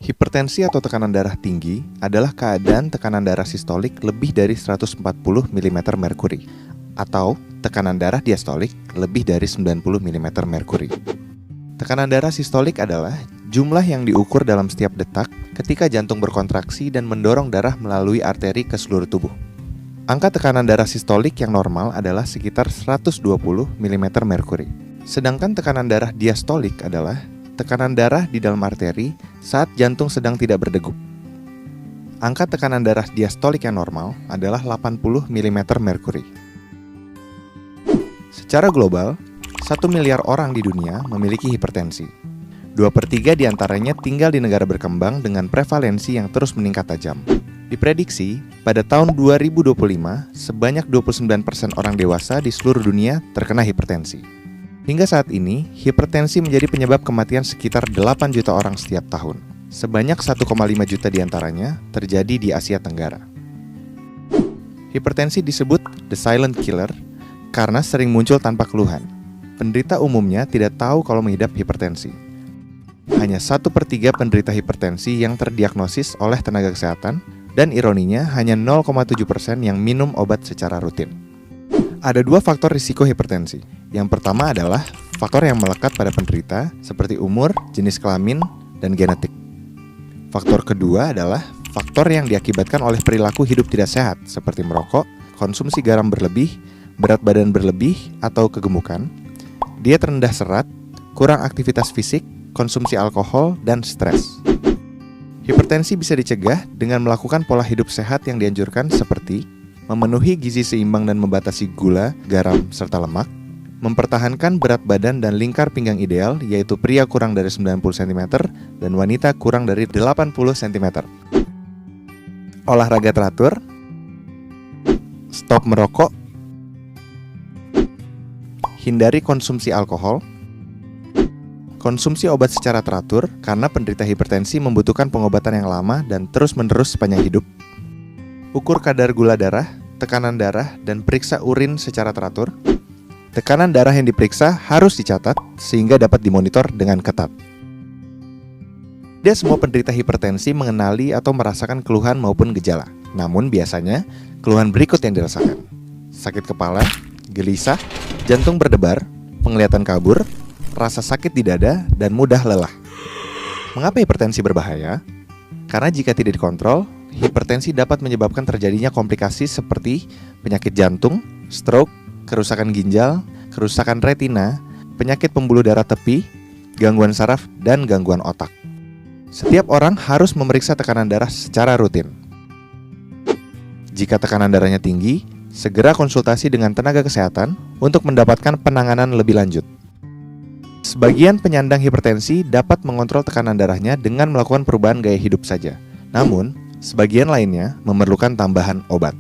Hipertensi atau tekanan darah tinggi adalah keadaan tekanan darah sistolik lebih dari 140 mm merkuri atau tekanan darah diastolik lebih dari 90 mm merkuri. Tekanan darah sistolik adalah jumlah yang diukur dalam setiap detak ketika jantung berkontraksi dan mendorong darah melalui arteri ke seluruh tubuh. Angka tekanan darah sistolik yang normal adalah sekitar 120 mm merkuri. Sedangkan tekanan darah diastolik adalah tekanan darah di dalam arteri saat jantung sedang tidak berdegup. Angka tekanan darah diastolik yang normal adalah 80 mm merkuri. Secara global, 1 miliar orang di dunia memiliki hipertensi. 2/3 diantaranya tinggal di negara berkembang dengan prevalensi yang terus meningkat tajam. Diprediksi, pada tahun 2025, sebanyak 29% orang dewasa di seluruh dunia terkena hipertensi. Hingga saat ini, hipertensi menjadi penyebab kematian sekitar 8 juta orang setiap tahun. Sebanyak 1,5 juta diantaranya terjadi di Asia Tenggara. Hipertensi disebut the silent killer karena sering muncul tanpa keluhan. Penderita umumnya tidak tahu kalau mengidap hipertensi. Hanya 1/3 penderita hipertensi yang terdiagnosis oleh tenaga kesehatan, dan ironinya hanya 0,7% yang minum obat secara rutin. Ada 2 faktor risiko hipertensi. Yang pertama adalah faktor yang melekat pada penderita seperti umur, jenis kelamin, dan genetik. Faktor kedua adalah faktor yang diakibatkan oleh perilaku hidup tidak sehat seperti merokok, konsumsi garam berlebih, berat badan berlebih atau kegemukan, diet rendah serat, kurang aktivitas fisik, konsumsi alkohol, dan stres. Hipertensi bisa dicegah dengan melakukan pola hidup sehat yang dianjurkan seperti memenuhi gizi seimbang dan membatasi gula, garam, serta lemak, mempertahankan berat badan dan lingkar pinggang ideal, yaitu pria kurang dari 90 cm dan wanita kurang dari 80 cm. Olahraga teratur, stop merokok, hindari konsumsi alkohol, konsumsi obat secara teratur karena penderita hipertensi membutuhkan pengobatan yang lama dan terus-menerus sepanjang hidup. Ukur kadar gula darah, tekanan darah, dan periksa urin secara teratur. Tekanan darah yang diperiksa harus dicatat sehingga dapat dimonitor dengan ketat. Tidak semua penderita hipertensi mengenali atau merasakan keluhan maupun gejala. Namun biasanya, keluhan berikut yang dirasakan: sakit kepala, gelisah, jantung berdebar, penglihatan kabur, rasa sakit di dada, dan mudah lelah. Mengapa hipertensi berbahaya? Karena jika tidak dikontrol, hipertensi dapat menyebabkan terjadinya komplikasi seperti penyakit jantung, stroke, kerusakan ginjal, kerusakan retina, penyakit pembuluh darah tepi, gangguan saraf, dan gangguan otak. Setiap orang harus memeriksa tekanan darah secara rutin. Jika tekanan darahnya tinggi, segera konsultasi dengan tenaga kesehatan untuk mendapatkan penanganan lebih lanjut. Sebagian penyandang hipertensi dapat mengontrol tekanan darahnya dengan melakukan perubahan gaya hidup saja. Namun, sebagian lainnya memerlukan tambahan obat.